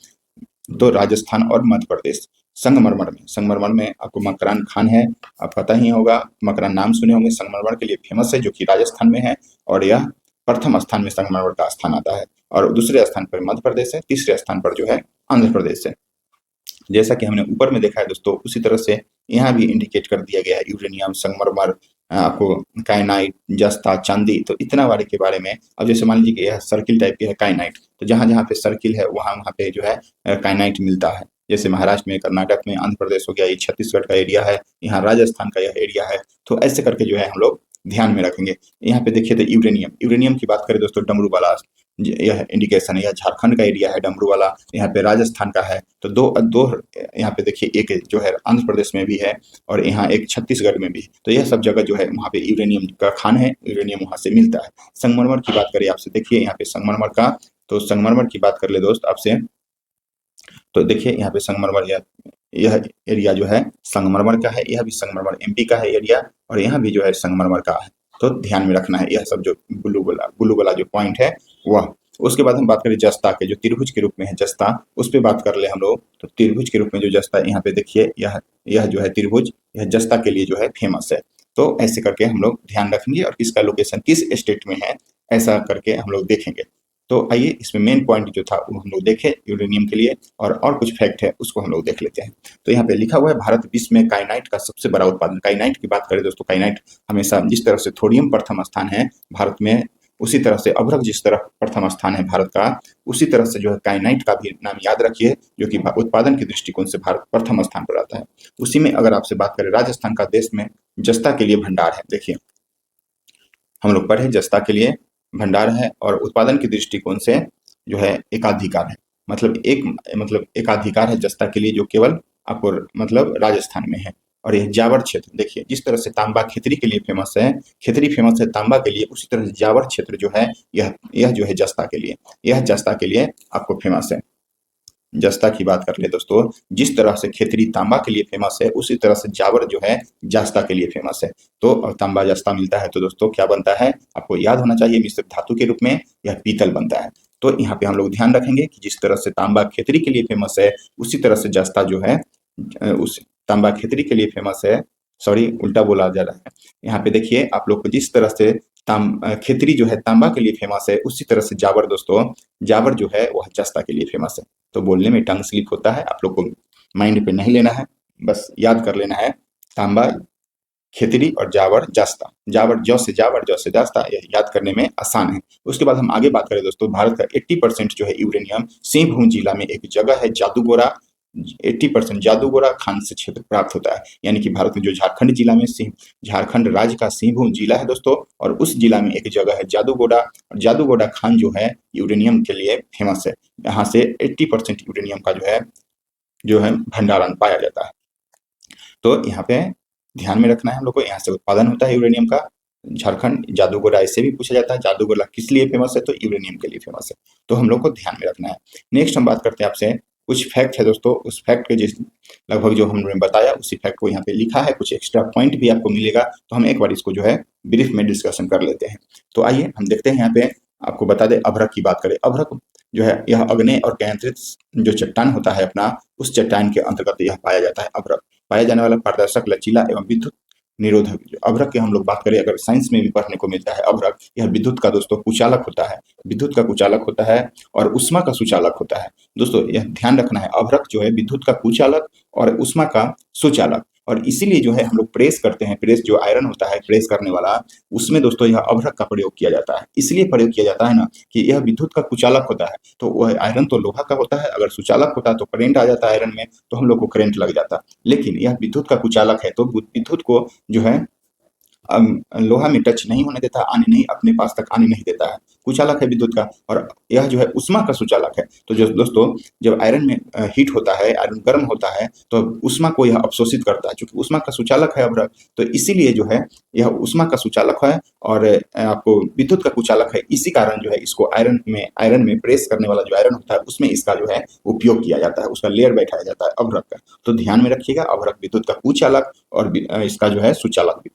तो राजस्थान और मध्य प्रदेश। संगमरमर में आपको मकरान खान है, आप पता ही होगा, मकरान नाम सुने होंगे, संगमरमर के लिए फेमस है जो कि राजस्थान में है, और यह प्रथम स्थान में संगमरमर का स्थान आता है, और दूसरे स्थान पर मध्य प्रदेश है, तीसरे स्थान पर जो है आंध्र प्रदेश है। जैसा कि हमने ऊपर में देखा है दोस्तों, उसी तरह से यहाँ भी इंडिकेट कर दिया गया है यूरेनियम, संगमरमर, आपको काइनाइट, जस्ता, चांदी। तो इतना बारे के बारे में, अब जैसे मान लीजिए कि यह सर्किल टाइप की है काइनाइट, तो जहाँ जहाँ पे सर्किल है वहाँ वहाँ पे जो है काइनाइट मिलता है। जैसे महाराष्ट्र में, कर्नाटक में, आंध्र प्रदेश हो गया, ये छत्तीसगढ़ का एरिया है, यहाँ राजस्थान का यह एरिया है। तो ऐसे करके जो है हम लोग ध्यान में रखेंगे। यहाँ पे देखिए तो यूरेनियम की बात करें दोस्तों, डमरू वाला यह इंडिकेशन है, यह झारखंड का एरिया है डमरू वाला, यहाँ पे राजस्थान का है। तो दो दो यहाँ पे देखिए, एक जो है आंध्र प्रदेश में भी है और यहाँ एक छत्तीसगढ़ में भी। तो यह सब जगह जो है वहाँ पे यूरेनियम का खान है, यूरेनियम वहाँ से मिलता है। संगमरमर की बात करें आपसे, देखिए यहाँ पे संगमरमर का, तो संगमरमर की बात कर ले दोस्त आपसे, तो देखिए यहाँ पे संगमरमर, यह एरिया जो है संगमरमर का है, यह भी संगमरमर एमपी का है एरिया, और यहाँ भी जो है संगमरमर का है। तो ध्यान में रखना है यह सब जो ब्लू वाला जो पॉइंट है वह। उसके बाद हम बात करें जस्ता के, जो त्रिभुज के रूप में है जस्ता, उस पर बात कर ले हम लोग। तो त्रिभुज के रूप में जो जस्ता, यहाँ पे देखिए यह जो है त्रिभुज, यह जस्ता के लिए जो है फेमस है। तो ऐसे करके हम लोग ध्यान रखेंगे, और इसका लोकेशन किस स्टेट में है ऐसा करके हम लोग देखेंगे। तो आइए इसमें मेन पॉइंट जो था वो हम लोग देखें यूरेनियम के लिए, और कुछ फैक्ट है उसको हम लोग देख लेते हैं। तो यहाँ पे लिखा हुआ है भारत विश्व में काइनाइट का सबसे बड़ा उत्पादन। काइनाइट की बात करें दोस्तों, काइनाइट हमेशा जिस तरह से थोडियम प्रथम स्थान है भारत में, उसी तरह से अभ्रक जिस तरह प्रथम स्थान है भारत का, उसी तरह से जो है काइनाइट का भी नाम याद रखिए, जो कि उत्पादन के दृष्टिकोण से भारत प्रथम स्थान पर आता है। उसी में अगर आपसे बात करें राजस्थान का, देश में जस्ता के लिए भंडार है। देखिए हम लोग पढ़े जस्ता के लिए भंडार है, और उत्पादन के दृष्टिकोण से जो है एकाधिकार है, मतलब एकाधिकार है जस्ता के लिए, जो केवल आपको मतलब राजस्थान में है। और यह जावर क्षेत्र, देखिए जिस तरह से तांबा खेतरी के लिए फेमस है, खेतरी फेमस है तांबा के लिए, उसी तरह से जावर क्षेत्र जो है यह जो है जस्ता के लिए, यह जस्ता के लिए आपको फेमस है। जस्ता की बात कर ले दोस्तों, जिस तरह से खेतरी तांबा के लिए फेमस है, उसी तरह से जावर जो है जस्ता के लिए फेमस है। तो तांबा जस्ता मिलता है तो दोस्तों क्या बनता है, आपको याद होना चाहिए, मिश्र धातु के रूप में यह पीतल बनता है। तो यहाँ पे हम लोग ध्यान रखेंगे कि जिस तरह से तांबा खेतरी के लिए फेमस है, उसी तरह से जस्ता जो है उस तांबा खेतरी के लिए फेमस है, सॉरी उल्टा बोला जा रहा है। यहाँ पे देखिए आप लोग को, जिस तरह से खेतरी जो है तांबा के लिए फेमस है, उसी तरह से जावर दोस्तों, जावर जो है वह जस्ता के लिए फेमस है। तो बोलने में टंग स्लिप होता है, आप लोग को माइंड पे नहीं लेना है, बस याद कर लेना है तांबा खेतरी और जावर जस्ता, जावर जौ से जावर, जौ से जस्ता, यह याद करने में आसान है। उसके बाद हम आगे बात करें दोस्तों, भारत का 80% जो है यूरेनियम सिंहभूम जिला में एक जगह है जादूगोरा, 80% जादूगोरा खान से क्षेत्र प्राप्त होता है। यानी कि भारत में जो झारखंड जिला में झारखंड राज्य का सिंहभूम जिला है दोस्तों, और उस जिला में एक जगह है जादूगोड़ा, और जादूगोड़ा खान जो है यूरेनियम के लिए फेमस है। यहाँ से 80% यूरेनियम का जो है भंडारण पाया जाता है। तो यहाँ पे ध्यान में रखना है हम लोग को, यहाँ से उत्पादन होता है यूरेनियम का, झारखंड जादूगोला ऐसे भी पूछा जाता है। जादूगोला किस लिए फेमस है? तो यूरेनियम के लिए फेमस है। तो हम लोग को ध्यान में रखना है। नेक्स्ट हम बात करते हैं आपसे कुछ फैक्ट है दोस्तों, उस फैक्ट के जिस लगभग जो हमने बताया उसी फैक्ट को यहाँ पे लिखा है, कुछ एक्स्ट्रा पॉइंट भी आपको मिलेगा, तो हम एक बार इसको जो है ब्रीफ में डिस्कशन कर लेते हैं। तो आइए हम देखते हैं यहाँ पे, आपको बता दें अभ्रक की बात करें। अभ्रक जो है यह अग्नेय और केंद्रित जो चट्टान होता है अपना, उस चट्टान के अंतर्गत यह पाया जाता है अभ्रक। पाया जाने वाला पारदर्शक, लचीला एवं विद्युत निरोधक। जो अभ्रक की हम लोग बात करें, अगर साइंस में भी पढ़ने को मिलता है अभ्रक, यह विद्युत का दोस्तों कुचालक होता है। विद्युत का कुचालक होता है और ऊष्मा का सुचालक होता है। दोस्तों यह ध्यान रखना है, अभ्रक जो है विद्युत का कुचालक और ऊष्मा का सुचालक, और इसीलिए जो है हम लोग प्रेस करते हैं, प्रेस जो आयरन होता है प्रेस करने वाला, उसमें दोस्तों यह अभ्रक का प्रयोग किया जाता है। इसलिए प्रयोग किया जाता है ना कि यह विद्युत का कुचालक होता है, तो वह आयरन तो लोहा का होता है, अगर सुचालक होता तो करंट आ जाता है आयरन में, तो हम लोग को करंट लग जाता। लेकिन यह विद्युत का कुचालक है, तो विद्युत को जो है लोहा में टच नहीं होने देता, आने नहीं, अपने पास तक आने नहीं देता है। कुचालक है विद्युत का, और यह जो है ऊष्मा का सुचालक है। तो जो दोस्तों जब आयरन में हीट होता है, आयरन गर्म होता है, तो ऊष्मा को यह अवशोषित करता है। चूंकि ऊष्मा का सुचालक है अभ्रक, तो इसीलिए जो है यह ऊष्मा का सुचालक है और आपको विद्युत का कुचालक है। इसी कारण जो है इसको आयरन में प्रेस करने वाला जो आयरन होता है उसमें इसका जो है उपयोग किया जाता है, उसका लेयर बैठाया जाता है अभ्रक का। तो ध्यान में रखिएगा, अभ्रक विद्युत का कुचालक और इसका जो है सुचालक भी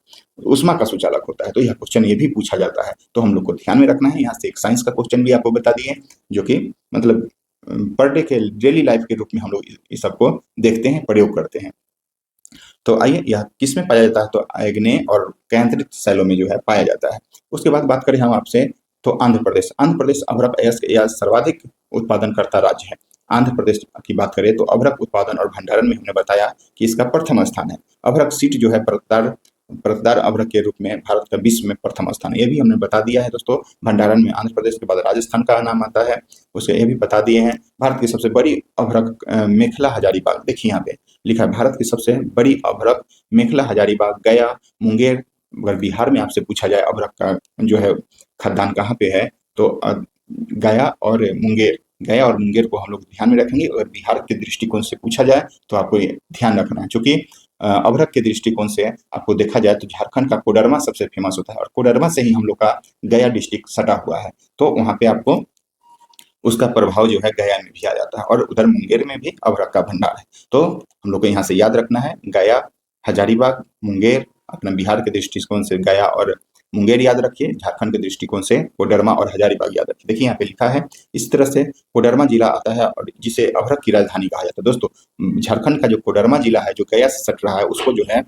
ऊष्मा का सुचालक होता है। तो यह क्वेश्चन ये भी पूछा जाता है, तो हम लोग को ध्यान में रखना है। यहाँ से एक साइंस का क्वेश्चन भी आपको बता दिए, जो कि मतलब पर डे के डेली लाइफ के रूप में हम लोग इस सबको देखते हैं, प्रयोग करते हैं। तो आइए यह किस में पाया जाता है? तो आग्नेय और केंद्रित शैलों में जो है पाया जाता है। उसके बाद बात करें हम आपसे, तो आंध्र प्रदेश। आंध्र प्रदेश अभ्रक अयस्क या सर्वाधिक उत्पादन करता राज्य है। आंध्र प्रदेश की बात करें तो अभ्रक उत्पादन और भंडारण में हमने बताया कि इसका प्रथम स्थान है। अभ्रक सीट जो है परतदार अभ्रक के रूप में भारत का विश्व में प्रथम स्थान है, ये भी हमने बता दिया है दोस्तों। भंडारण में आंध्र प्रदेश के बाद राजस्थान का नाम आता है, उसे ये भी बता दिए हैं। भारत की सबसे बड़ी अभ्रक मेखला हजारीबाग, देखिए यहाँ पे लिखा है भारत की सबसे बड़ी अभ्रक मेखला हजारीबाग गया मुंगेर। अगर बिहार में आपसे पूछा जाए अभ्रक का जो है खदान कहाँ पे है, तो गया और मुंगेर को हम लोग ध्यान में रखेंगे। अगर बिहार के दृष्टिकोण से पूछा जाए तो आपको ये ध्यान रखना है, क्योंकि अभ्रक के दृष्टिकोण से आपको देखा जाए तो झारखंड का कोडरमा सबसे फेमस होता है, और कोडरमा से ही हम लोग का गया डिस्ट्रिक्ट सटा हुआ है, तो वहाँ पे आपको उसका प्रभाव जो है गया में भी आ जाता है, और उधर मुंगेर में भी अभ्रक का भंडार है। तो हम लोग को यहाँ से याद रखना है, गया, हजारीबाग, मुंगेर। अपना बिहार के दृष्टिकोण से गया और मुंगेर याद रखिए, झारखंड के दृष्टिकोण से कोडरमा और हजारीबाग याद रखिए। देखिए यहाँ पे लिखा है इस तरह से कोडरमा जिला आता है, और जिसे अभ्रक की राजधानी कहा जाता है। दोस्तों झारखंड का जो कोडरमा जिला है, जो गया से सट रहा है, उसको जो है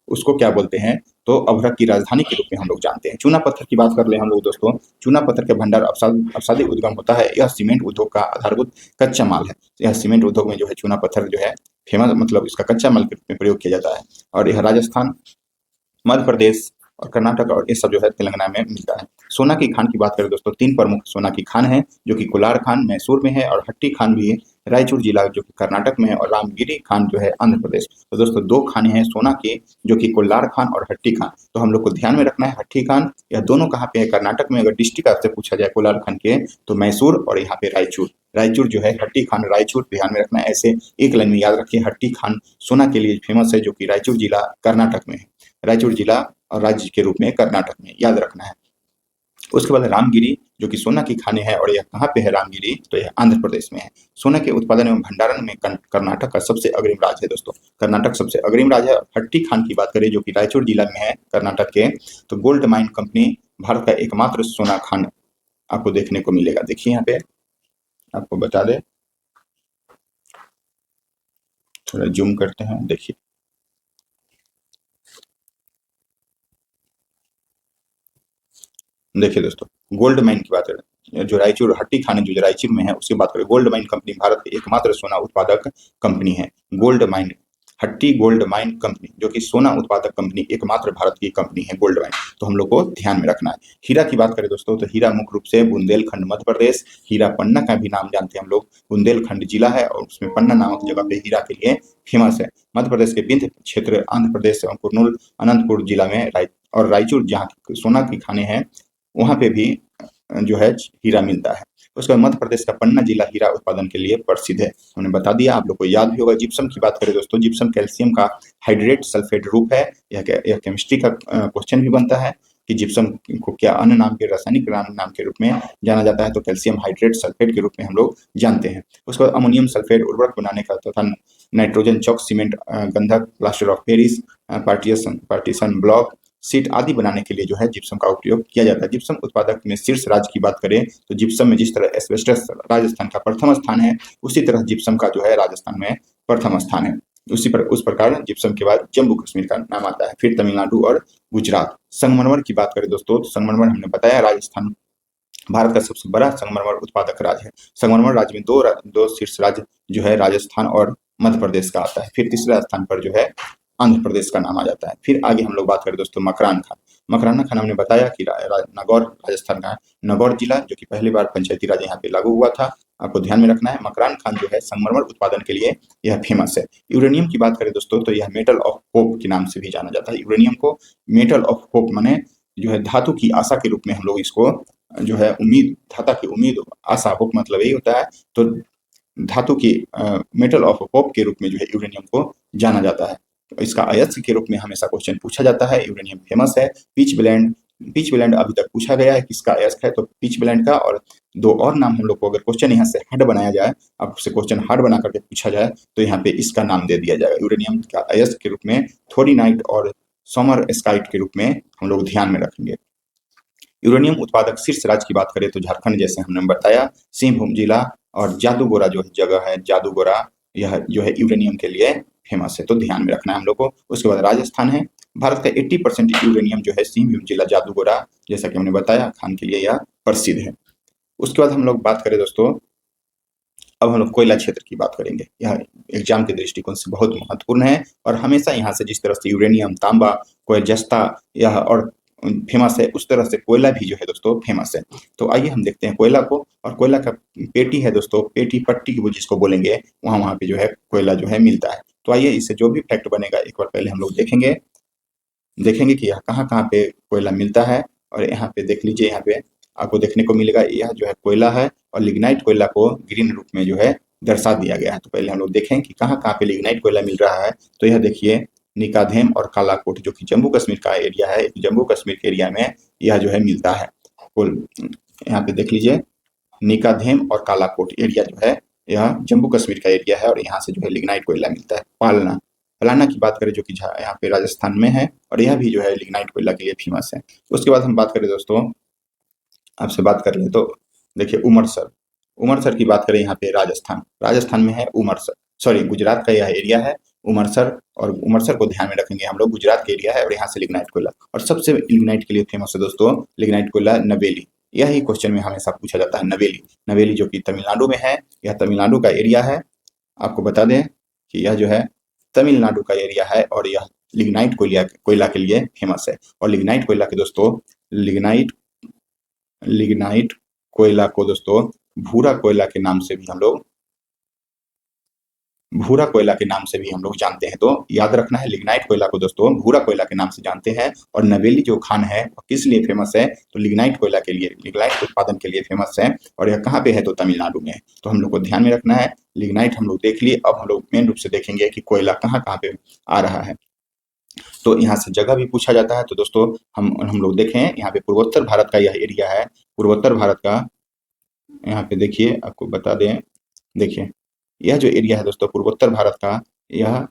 उसको क्या बोलते हैं? तो अभ्रक की राजधानी के रूप में हम लोग जानते हैं। चूना पत्थर की बात कर ले हम लोग दोस्तों, चूना पत्थर के भंडार अवसादी उद्गम होता है। यह सीमेंट उद्योग का आधारभूत कच्चा माल है। यह सीमेंट उद्योग में जो है चूना पत्थर जो है फेमस, मतलब इसका कच्चा माल के रूप में प्रयोग किया जाता है, और यह राजस्थान, मध्य प्रदेश और कर्नाटक और ये सब जो है तेलंगाना में मिलता है। सोना की खान की बात करें दोस्तों, 3 प्रमुख सोना की खान है, जो कि कोलार खान मैसूर में है, और हट्टी खान भी रायचूर जिला जो कि कर्नाटक में है, और रामगिरी खान जो है आंध्र प्रदेश। तो दोस्तों 2 खानें हैं सोना की, जो कि कोलार खान और हट्टी खान। तो हम लोग को ध्यान में रखना है हट्टी खान, यह दोनों कहाँ पे है? कर्नाटक में। अगर डिस्ट्रिक्ट आपसे पूछा जाए कोलार खान के, तो मैसूर, और यहाँ पे रायचूर। रायचूर जो है हट्टी खान, रायचूर ध्यान में रखना है। ऐसे एक लाइन में याद रखिए, हट्टी खान सोना के लिए फेमस है, जो कि रायचूर जिला कर्नाटक में है। रायचूर जिला और राज्य के रूप में कर्नाटक में याद रखना है। उसके बाद रामगिरी, जो कि सोना की खाने है, और यह कहाँ पे है रामगिरी? तो यह आंध्र प्रदेश में है। सोना के उत्पादन एवं भंडारण में कर्नाटक का सबसे अग्रिम राज्य है दोस्तों, कर्नाटक सबसे अग्रिम राज्य है। हट्टी खान की बात करें, जो कि रायचूर जिला में है कर्नाटक के, तो गोल्ड माइन कंपनी भारत का एकमात्र सोना खान आपको देखने को मिलेगा। देखिए यहाँ पे आपको बता दें, थोड़ा जूम करते हैं, देखिए देखिए दोस्तों, गोल्ड माइन की बात करें, जो रायचूर हट्टी खान जो रायचूर में है उसकी बात करें, गोल्ड माइन कंपनी भारत की एकमात्र सोना उत्पादक कंपनी है। गोल्ड माइन हट्टी गोल्ड माइन कंपनी, जो कि सोना उत्पादक कंपनी एकमात्र भारत की कंपनी है गोल्ड माइन। तो हम लोग को ध्यान में रखना है। हीरा की बात करें दोस्तों, तो हीरा मुख्य रूप से बुंदेलखंड मध्य प्रदेश, हीरा पन्ना का भी नाम जानते हैं हम लोग, बुंदेलखंड जिला है, और उसमें पन्ना नामक जगह पे हीरा के लिए फेमस है। मध्य प्रदेश के विंध्य क्षेत्र, आंध्र प्रदेश एवं कुर्नूल अनंतपुर जिला में और रायचूर जहाँ सोना की खाने हैं, वहाँ पे भी जो है हीरा मिलता है। उसके बाद मध्य प्रदेश का पन्ना जिला हीरा उत्पादन के लिए प्रसिद्ध है, हमने बता दिया, आप लोग को याद भी होगा। जिप्सम की बात करें दोस्तों, जिप्सम कैल्शियम का हाइड्रेट सल्फेट रूप है। यह केमिस्ट्री का क्वेश्चन भी बनता है। कि जिप्सम को क्या अन्य नाम के रासायनिक नाम के रूप में जाना जाता है, तो कैल्शियम हाइड्रेट सल्फेट के रूप में हम लोग जानते हैं। उसके बाद अमोनियम सल्फेट उर्वरक बनाने का तथा नाइट्रोजन चौक सीमेंट गंधक plaster of Paris partition block seat आदि बनाने के लिए जो है जिप्सम का उपयोग किया जाता है। जिप्सम उत्पादक में शीर्ष राज्य की बात करें तो जिप्सम में जिस तरह एस्बेस्टस राजस्थान का प्रथम स्थान है, उसी तरह जिप्सम का जो है राजस्थान में प्रथम स्थान है। उस प्रकार जिप्सम के बाद जम्मू कश्मीर का नाम आता है, फिर तमिलनाडु और गुजरात। संगमरमर की बात करें दोस्तों, तो संगमरमर हमने बताया राजस्थान भारत का सबसे बड़ा संगमरमर उत्पादक राज्य है। संगमरमर राज्य में दो शीर्ष राज्य जो है राजस्थान और मध्य प्रदेश का आता है, फिर तीसरे स्थान पर जो है आंध्र प्रदेश का नाम आ जाता है। फिर आगे हम लोग बात करें दोस्तों मकरान खान। मकराना खान हमने बताया कि नागौर राजस्थान का है, नागौर जिला जो कि पहली बार पंचायती राज यहाँ पे लागू हुआ था, आपको ध्यान में रखना है। मकरान खान जो है संगमरमर उत्पादन के लिए यह फेमस है। यूरेनियम की बात करें दोस्तों, तो यह मेटल ऑफ होप के नाम से भी जाना जाता है। यूरेनियम को मेटल ऑफ होप माने जो है धातु की आशा के रूप में हम लोग इसको जो है उम्मीद, धाता की उम्मीद, आशा, होप मतलब यही होता है। तो धातु की मेटल ऑफ होप के रूप में जो है यूरेनियम को जाना जाता है। तो इसका अयस्क के रूप में हमेशा क्वेश्चन पूछा जाता है। यूरेनियम फेमस है। पिच ब्लेंड अभी तक पूछा गया है किसका अयस्क है, तो पिच ब्लेंड का। और दो और नाम हम लोग को अगर क्वेश्चन यहाँ से हार्ड बनाया जाए, आपसे क्वेश्चन हार्ड बना करके पूछा जाए, तो यहाँ पे इसका नाम दे दिया जाएगा। यूरेनियम का अयस्क के रूप में थोरीनाइट और सोमर स्काइट के रूप में हम लोग ध्यान में रखेंगे। यूरेनियम उत्पादक शीर्ष राज्य की बात करें तो झारखंड, जैसे हमने बताया, सिंहभूम जिला और जादूगोरा जो जगह है, जादूगोरा, यह जो है यूरेनियम के लिए फेमस है, तो ध्यान में रखना है हम लोग को। उसके बाद राजस्थान है। भारत का 80% यूरेनियम जो है सिंहभूम जिला जादूगोरा, जैसा कि हमने बताया, खान के लिए यह प्रसिद्ध है। उसके बाद हम लोग बात करें दोस्तों, अब हम लोग कोयला क्षेत्र की बात करेंगे। यह एग्जाम के दृष्टिकोण से बहुत महत्वपूर्ण है और हमेशा यहाँ से जिस तरह से यूरेनियम, तांबा, कोयल जस्ता यह और फेमस है, उस तरह से कोयला भी जो है दोस्तों फेमस है। तो आइए हम देखते हैं कोयला को। और कोयला का पेटी है दोस्तों, पेटी पट्टी की वो जिसको बोलेंगे, वहाँ पे जो है कोयला जो है मिलता है। तो आइए इससे जो भी फैक्ट बनेगा एक बार पहले हम लोग देखेंगे कि यह कहाँ कहाँ पे कोयला मिलता है। और यहाँ पे देख लीजिए, यहाँ पे आपको देखने को मिलेगा यह जो है कोयला है, और लिग्नाइट कोयला को ग्रीन रूप में जो है दर्शा दिया गया है। तो पहले हम लोग देखें कि कहाँ कहाँ पे लिग्नाइट कोयला मिल रहा है। तो यह देखिए निकाधेम और कालाकोट जो कि जम्मू कश्मीर का एरिया है, जम्मू कश्मीर के एरिया में यह जो है मिलता है। यहाँ पे देख लीजिए निकाधेम और कालाकोट एरिया जो है यह जम्मू कश्मीर का एरिया है, और यहाँ से जो है लिग्नाइट कोयला मिलता है। फलाना की बात करें जो कि यहाँ पे राजस्थान में है, और यह भी जो है लिग्नाइट कोयला के लिए फेमस है। उसके बाद हम बात करें दोस्तों, आपसे बात कर ले तो देखिए उमरसर की बात करें, यहाँ पे राजस्थान में है उमरसर, सॉरी गुजरात का यह एरिया है उमरसर, और उमरसर को ध्यान में रखेंगे हम लोग, गुजरात के एरिया है, और यहाँ से लिग्नाइट कोयला। और सबसे लिग्नाइट के लिए फेमस है दोस्तों लिग्नाइट कोयला नवेली। यही क्वेश्चन में हमेशा पूछा जाता है, नवेली जो कि तमिलनाडु में है। यह तमिलनाडु का एरिया है। आपको बता दें कि यह जो है तमिलनाडु का एरिया है, और यह लिग्नाइट कोयला के लिए फेमस है। और लिग्नाइट कोयला के दोस्तों लिग्नाइट कोयला को दोस्तों भूरा कोयला के नाम से भी हम लोग जानते हैं। तो याद रखना है, लिग्नाइट कोयला को दोस्तों भूरा कोयला के नाम से जानते हैं। और नवेली जो खान है वो किस लिए फेमस है, तो लिग्नाइट कोयला के लिए, लिग्नाइट उत्पादन के लिए फेमस है। और यह कहाँ पे है, तो तमिलनाडु में है। तो हम लोग को ध्यान में रखना है। लिग्नाइट हम लोग देख लिए, अब हम लोग मेन रूप से देखेंगे कि कोयला कहाँ कहाँ पे आ रहा है। तो यहाँ से जगह भी पूछा जाता है। तो दोस्तों हम लोग देखें, यहाँ पे पूर्वोत्तर भारत का यह एरिया है, पूर्वोत्तर भारत का। यहाँ पे देखिए, आपको बता दें, देखिए यह जो एरिया है दोस्तों पूर्वोत्तर भारत का, यह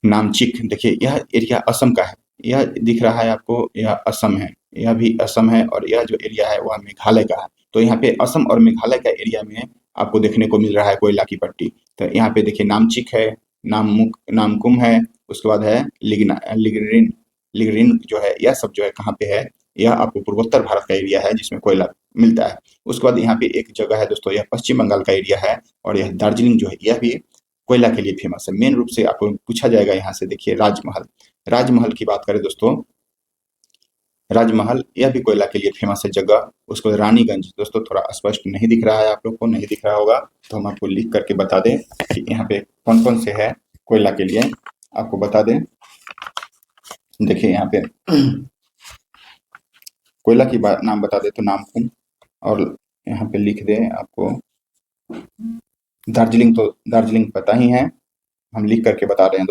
नामचिक, देखिए यह एरिया असम का है। यह दिख रहा है आपको, यह असम है, यह भी असम है, और यह जो एरिया है वह मेघालय का है। तो यहाँ पे असम और मेघालय का एरिया में आपको देखने को मिल रहा है कोयला की पट्टी। तो यहाँ पे देखिए नामचिक है, नामकुम है, उसके बाद है लिगरिन जो है, यह सब जो है कहाँ पे है, यह आपको पूर्वोत्तर भारत का एरिया है जिसमें कोयला मिलता है। उसके बाद यहाँ पे एक जगह है दोस्तों, यह पश्चिम बंगाल का एरिया है, और यह दार्जिलिंग जो है यह भी कोयला के लिए फेमस है। मेन रूप से आपको पूछा जाएगा यहाँ से, देखिए राजमहल की बात करें दोस्तों, राजमहल यह भी कोयला के लिए फेमस है जगह। उसको रानीगंज, दोस्तों थोड़ा स्पष्ट नहीं दिख रहा है, आप लोग को नहीं दिख रहा होगा, तो हम आपको लिख करके बता दें कि यहाँ पे कौन कौन से है कोयला के लिए, आपको बता दें। देखिए यहाँ पे कोयला की नाम बता दे तो नामकुम, और यहाँ पे लिख दे आपको दार्जिलिंग, तो दार्जिलिंग पता ही है, हम लिख करके बता रहे हैं।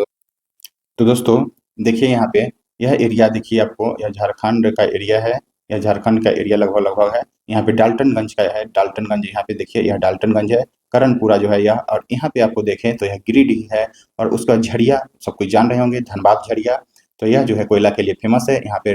तो दोस्तों देखिए यहाँ पे यह एरिया देखिए आपको, यह झारखंड का एरिया है। यह झारखंड का एरिया लगभग है। यहाँ पे डाल्टनगंज का है, डाल्टनगंज यहाँ पे देखिए, यह डाल्टनगंज है। कर्णपुरा जो है यह, और यहाँ पे आपको देखें तो यह गिरिडीह है। और उसका झरिया सब कोई जान रहे होंगे, धनबाद झरिया। तो यह जो है कोयला के लिए फेमस है। यहाँ पे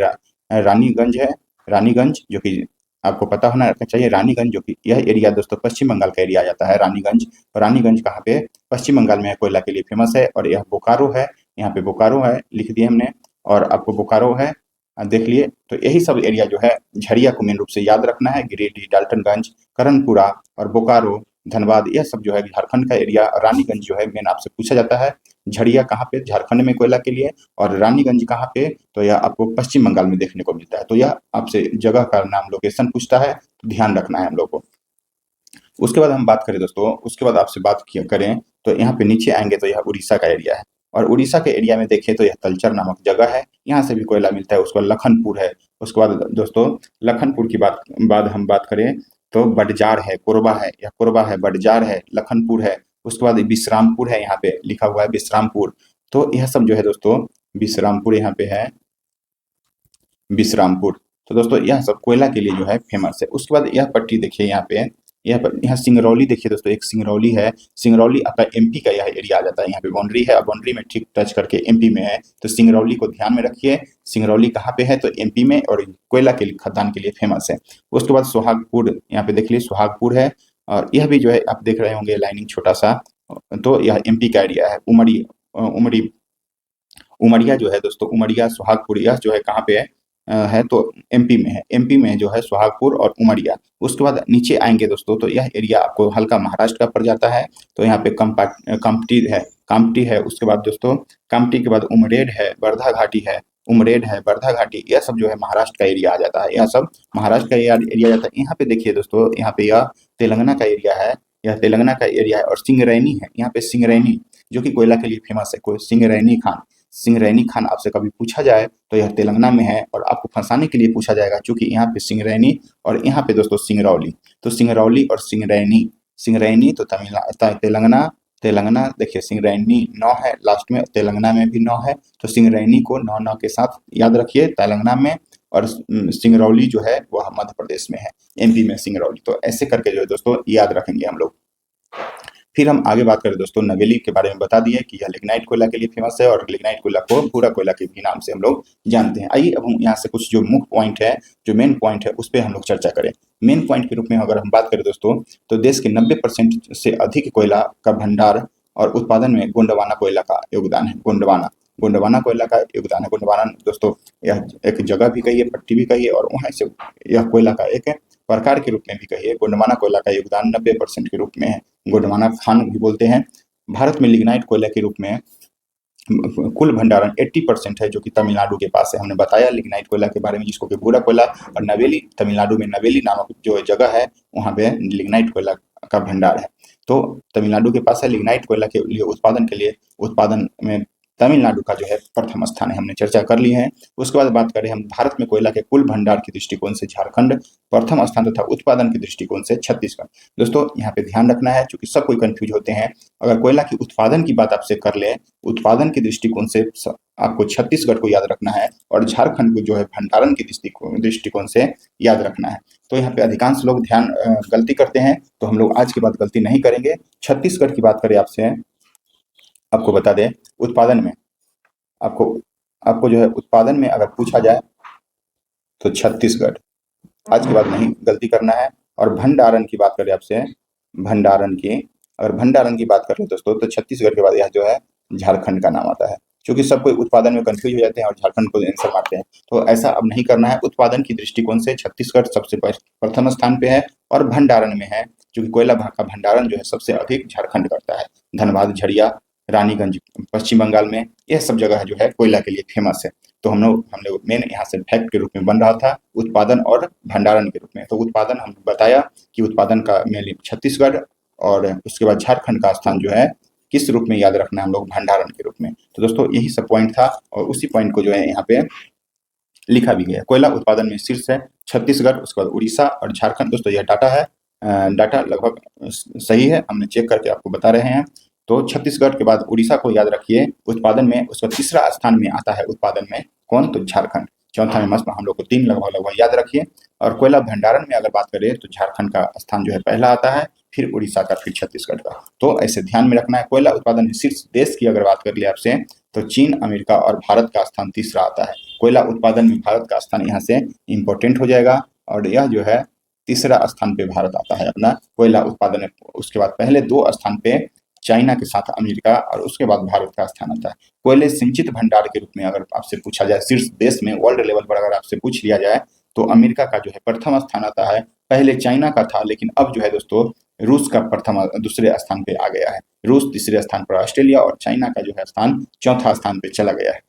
रानीगंज है, रानीगंज जो कि आपको पता होना चाहिए। रानीगंज जो कि यह एरिया दोस्तों पश्चिम बंगाल का एरिया आ जाता है, रानीगंज। और रानीगंज कहाँ पे, पश्चिम बंगाल में है, कोयला के लिए फेमस है। और यह बोकारो है, यहाँ पे बोकारो है, लिख दिए हमने। और आपको बोकारो है, देख लिए। तो यही सब एरिया जो है झरिया को मेन रूप से याद रखना है। गिरिडीह, डाल्टनगंज, कर्णपुरा और बोकारो, धनबाद, यह सब जो है झारखंड का एरिया। रानीगंज जो है मेन आपसे पूछा जाता है, झरिया कहाँ पे, झारखंड में कोयला के लिए। और रानीगंज कहाँ पे, तो यह आपको पश्चिम बंगाल में देखने को मिलता है। तो यह आपसे जगह का नाम, लोकेशन पूछता है, तो ध्यान रखना है हम लोग को। उसके बाद हम बात करें दोस्तों, उसके बाद आपसे बात करें तो यहाँ पे नीचे आएंगे तो यह उड़ीसा का एरिया है। और उड़ीसा के एरिया में देखें तो यह तलचर नामक जगह है, यहाँ से भी कोयला मिलता है। उसके बाद लखनपुर है। उसके बाद दोस्तों लखनपुर की बाद हम बात करें तो बडजार है, कोरबा है, यह कोरबा है, बडजार है, लखनपुर है। उसके बाद विश्रामपुर है, यहाँ पे लिखा हुआ है विश्रामपुर। तो यह सब जो है दोस्तों, विश्रामपुर यहाँ पे है, विश्रामपुर। तो दोस्तों यह सब कोयला के लिए जो है फेमस है। उसके बाद यह पट्टी देखिए यहाँ पे, यहाँ सिंगरौली देखिए दोस्तों, एक सिंगरौली है। सिंगरौली आपका एमपी का यह एरिया आ जाता है। यहाँ पे बाउंड्री है, और बाउंड्री में ठीक टच करके एमपी में है। तो सिंगरौली को ध्यान में रखिए। सिंगरौली कहाँ पे है, तो एमपी में, और कोयला के लिए, खदान के लिए फेमस है। उसके बाद सोहागपुर, यहाँ पे देख लीजिए सोहागपुर है। और यह भी जो है आप देख रहे होंगे लाइनिंग छोटा सा, तो यह एमपी का एरिया है। उमड़ी उमरिया जो है दोस्तों, उमरिया, सोहागपुर, यह जो है कहाँ पे है तो एमपी में है। एमपी में जो है सोहागपुर और उमरिया। उसके बाद नीचे आएंगे दोस्तों तो यह एरिया आपको हल्का महाराष्ट्र का पड़ जाता है। तो यहाँ पे कामटी है। उसके बाद दोस्तों कामटी के बाद उमरेड है, वर्धा घाटी है, उमरेड है, वर्धा घाटी, यह सब जो है महाराष्ट्र का एरिया आ जाता है। यह सब महाराष्ट्र का एरिया आ जाता है। यहाँ पे देखिए दोस्तों, यहाँ पे यह तेलंगाना का एरिया है, यह तेलंगाना का एरिया है। और सिंगरैनी है, यहाँ पे सिंगरैनी जो कि कोयला के लिए फेमस है। कोई सिंगरैनी खान आपसे कभी पूछा जाए तो यह तेलंगाना में है, और आपको फंसाने के लिए पूछा जाएगा, क्योंकि यहाँ पे सिंगरैनी और यहाँ पे दोस्तों सिंगरौली। तो सिंगरौली और सिंगरैनी तो तेलंगाना, तेलंगाना देखिए, सिंगरैनी 9 है लास्ट में, तेलंगाना में भी 9 है। तो सिंगरैनी को 9 के साथ याद रखिए, तेलंगाना में। और सिंगरौली जो है वह मध्य प्रदेश में है, एमपी में सिंगरौली। तो ऐसे करके जो है दोस्तों याद रखेंगे हम लोग। फिर हम आगे बात करें दोस्तों, नवेली के बारे में बता दिए कि यह लिग्नाइट कोयला के लिए फेमस है। और लिग्नाइट कोयला को भूरा कोयला के भी नाम से हम लोग जानते हैं। आइए अब हम यहाँ से कुछ जो मुख्य पॉइंट है, जो मेन पॉइंट है, उस पर हम लोग चर्चा करें। मेन पॉइंट के रूप में अगर हम बात करें दोस्तों, तो देश के 90% से अधिक कोयला का भंडार और उत्पादन में गोंडवाना कोयला का योगदान है। गोंडवाना कोयला का योगदान है। गोंडवाना दोस्तों यह एक जगह भी कही है, पट्टी भी कही है, और वहाँ से यह कोयला का एक प्रकार के रूप में भी कही है। गोंडवाना कोयला का योगदान 90% के रूप में है। गोंडवाना खान भी बोलते हैं। भारत में लिग्नाइट कोयला के रूप में कुल भंडारण 80% है, जो कि तमिलनाडु के पास है। हमने बताया लिग्नाइट कोयला के बारे में, जिसको कि भूरा कोयला। और नवेली, तमिलनाडु में नवेली नामक जो जगह है, वहाँ पे लिग्नाइट कोयला का भंडार है। तो तमिलनाडु के पास है। लिग्नाइट कोयला के लिए उत्पादन में तमिलनाडु का जो है प्रथम स्थान है, हमने चर्चा कर ली है। उसके बाद बात करें हम भारत में कोयला के कुल भंडार के दृष्टिकोण से, झारखंड प्रथम स्थान तथा उत्पादन के दृष्टिकोण से छत्तीसगढ़। दोस्तों यहाँ पे ध्यान रखना है, क्योंकि सब कोई कंफ्यूज होते हैं। अगर कोयला की उत्पादन की बात आपसे कर ले, उत्पादन के दृष्टिकोण से आपको छत्तीसगढ़ को याद रखना है, और झारखंड को जो है भंडारण के दृष्टिकोण से याद रखना है। तो यहाँ पे अधिकांश लोग गलती करते हैं, तो हम लोग आज के बाद गलती नहीं करेंगे। छत्तीसगढ़ की बात करें आपसे, आपको बता दें, उत्पादन में आपको जो है उत्पादन में अगर पूछा जाए तो छत्तीसगढ़, आज के बाद नहीं गलती करना है। और भंडारण की बात करें आपसे, भंडारण की बात करें दोस्तों, तो छत्तीसगढ़ के बाद यह जो है झारखंड का नाम आता है। क्योंकि सब कोई उत्पादन में कंफ्यूज हो जाते हैं और झारखंड को आंसर मारते हैं, तो ऐसा अब नहीं करना है। उत्पादन की दृष्टिकोण से छत्तीसगढ़ सबसे प्रथम स्थान पे है, और भंडारण में है, क्योंकि कोयला का भंडारण जो है सबसे अधिक झारखंड करता है। धनबाद, झरिया, रानीगंज पश्चिम बंगाल में, यह सब जगह जो है कोयला के लिए फेमस है। तो हम लोग मेन यहाँ से फैक्ट के रूप में बन रहा था, उत्पादन और भंडारण के रूप में। तो उत्पादन हम बताया कि उत्पादन का मेनली छत्तीसगढ़, और उसके बाद झारखंड का स्थान जो है किस रूप में याद रखना है हम लोग, भंडारण के रूप में। तो दोस्तों यही सब पॉइंट था, और उसी पॉइंट को जो है यहाँ पे लिखा भी गया। कोयला उत्पादन में शीर्ष है छत्तीसगढ़, उसके बाद उड़ीसा और झारखंड। दोस्तों यह डाटा है, डाटा लगभग सही है, हमने चेक करके आपको बता रहे हैं। तो छत्तीसगढ़ के बाद उड़ीसा को याद रखिए उत्पादन में। उसका तीसरा स्थान में आता है उत्पादन में कौन? तो झारखंड। चौथा में मस्त हम लोग को 3 लगभग लगभग याद रखिए। और कोयला भंडारण में अगर बात करें तो झारखंड का स्थान जो है पहला आता है, फिर उड़ीसा का, फिर छत्तीसगढ़ का। तो ऐसे ध्यान में रखना है। कोयला उत्पादन में शीर्ष देश की अगर बात कर ले आपसे, तो चीन, अमेरिका और भारत का स्थान तीसरा आता है। कोयला उत्पादन में भारत का स्थान यहाँ से इम्पोर्टेंट हो जाएगा, और यह जो है तीसरा स्थान पे भारत आता है अपना कोयला उत्पादन में। उसके बाद पहले 2 स्थान पे चाइना के साथ अमेरिका, और उसके बाद भारत का स्थान आता है। कोयले संचित भंडार के रूप में अगर आपसे पूछा जाए शीर्ष देश में, वर्ल्ड लेवल पर अगर आपसे पूछ लिया जाए, तो अमेरिका का जो है प्रथम स्थान आता है। पहले चाइना का था, लेकिन अब जो है दोस्तों रूस का दूसरे स्थान पे आ गया है। रूस तीसरे स्थान पर, ऑस्ट्रेलिया और चाइना का जो है स्थान चौथा स्थान पे चला गया है।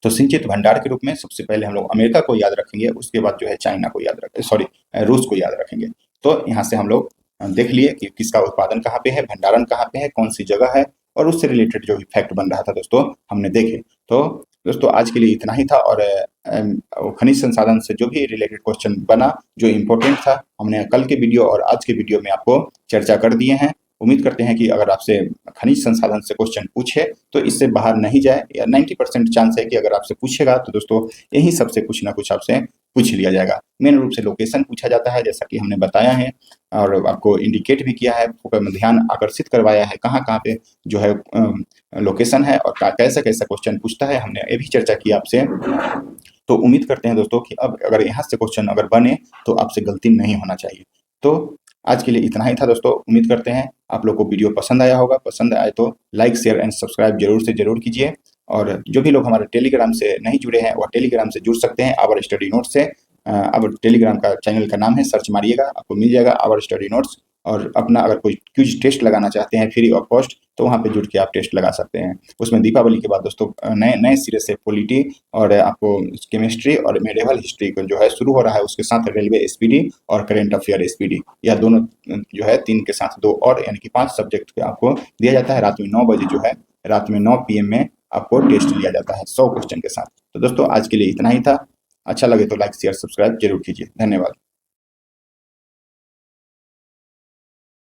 तो सिंचित भंडार के रूप में सबसे पहले हम लोग अमेरिका को याद रखेंगे, उसके बाद जो है चाइना को याद रखेंगे, सॉरी रूस को याद रखेंगे। तो यहाँ से हम लोग देख लिए कि किसका उत्पादन कहाँ पे है, भंडारण कहाँ पे है, कौन सी जगह है, और उससे रिलेटेड जो भी फैक्ट बन रहा था दोस्तों हमने देखे। तो दोस्तों आज के लिए इतना ही था, और खनिज संसाधन से जो भी रिलेटेड क्वेश्चन बना, जो इम्पोर्टेंट था, हमने कल के वीडियो और आज के वीडियो में आपको चर्चा कर दिए हैं। उम्मीद करते हैं कि अगर आपसे खनिज संसाधन से क्वेश्चन पूछे तो इससे बाहर नहीं जाए, या 90% चांस है कि अगर आपसे पूछेगा तो दोस्तों यही सबसे कुछ ना कुछ आपसे पूछ लिया जाएगा। मेन रूप से लोकेशन पूछा जाता है, जैसा कि हमने बताया है, और आपको इंडिकेट भी किया है, फोकस में ध्यान आकर्षित करवाया है कहाँ कहाँ पे जो है लोकेशन है, और कैसा कैसा क्वेश्चन पूछता है, हमने ये भी चर्चा की आपसे। तो उम्मीद करते हैं दोस्तों कि अब अगर यहाँ से क्वेश्चन अगर बने तो आपसे गलती नहीं होना चाहिए। तो आज के लिए इतना ही था दोस्तों। उम्मीद करते हैं आप लोग को वीडियो पसंद आया होगा। पसंद आए तो लाइक, शेयर एंड सब्सक्राइब जरूर से जरूर कीजिए। और जो भी लोग हमारे टेलीग्राम से नहीं जुड़े हैं, वह टेलीग्राम से जुड़ सकते हैं आवर स्टडी नोट्स से। अब टेलीग्राम का चैनल का नाम है, सर्च मारिएगा आपको मिल जाएगा आवर स्टडी नोट्स। और अपना अगर कोई क्विज टेस्ट लगाना चाहते हैं फ्री ऑफ कॉस्ट, तो वहाँ पे जुड़ के आप टेस्ट लगा सकते हैं। उसमें दीपावली के बाद दोस्तों नए नए सिरे से पॉलिटी और आपको केमिस्ट्री और मेडिवल हिस्ट्री को जो है शुरू हो रहा है, उसके साथ रेलवे एसपीडी और करेंट अफेयर एसपीडी, यह दोनों जो है 3 के साथ 2 और यानी कि 5 सब्जेक्ट आपको दिया जाता है। रात में 9 बजे जो है, रात में 9 PM में आपको टेस्ट लिया जाता है 100 क्वेश्चन के साथ। तो दोस्तों आज के लिए इतना ही था। अच्छा लगे तो लाइक, शेयर, सब्सक्राइब जरूर कीजिए। धन्यवाद।